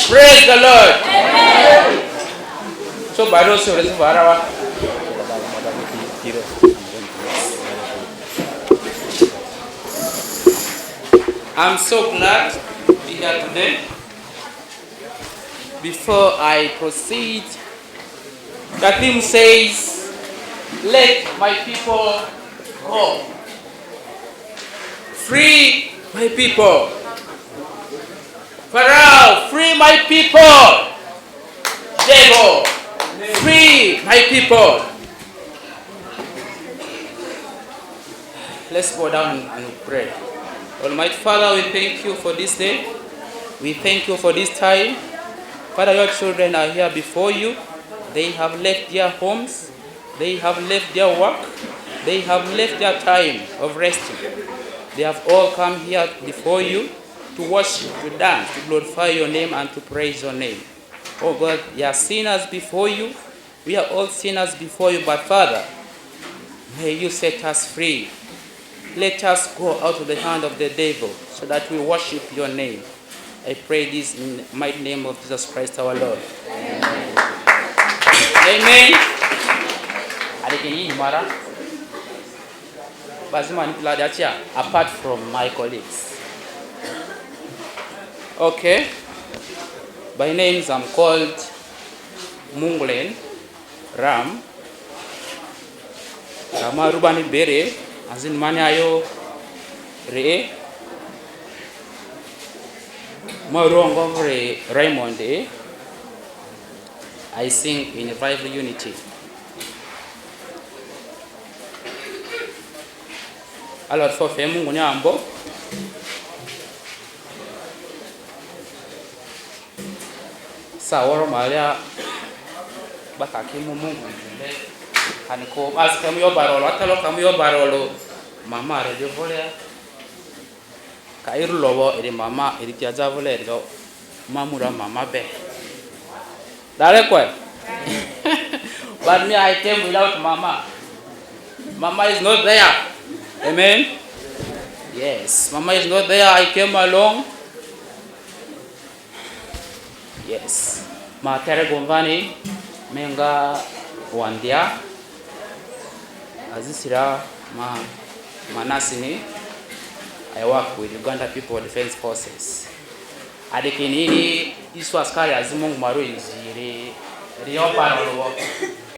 Praise the Lord. So bado sio barawa. I'm so glad to be here today. Before I proceed, the theme says, let my people go. Free my people. Pharaoh, free my people. Devil, free my people. Let's go down and pray. Almighty Father, we thank you for this day. We thank you for this time. Father, your children are here before you. They have left their homes. They have left their work. They have left their time of resting. They have all come here before you to worship, to dance, to glorify your name and to praise your name. Oh God, we are sinners before you. We are all sinners before you, but Father, may you set us free. Let us go out of the hand of the devil so that we worship your name. I pray this in the mighty name of Jesus Christ our Lord. Amen. Amen. Apart from my colleagues. Okay. By names I'm called Munglen Ram. Rama Rubani Bere. Azin Manyayo Re. Morongo Raymond. I sing in Revival Unity. Alors for Mungu Nyambo. Saworo Maria Bakakimu Mungu Njule Haniko Askamu Yobarolo Atalo Kamu Yobarolo Mama Radio Volea Kairu Lobo Edi Mama Edi Tiaza Volea Mamura Mama Be Dale Kwe. But me I came without Mama. Mama is not there. Amen. Yes, Mama is not there. I came along. Yes. Ma tere gomvani menga wandia azisira manasini. I work with Uganda People Defense Forces. Adekinini isu askari azimungu maru inzire riyo parolo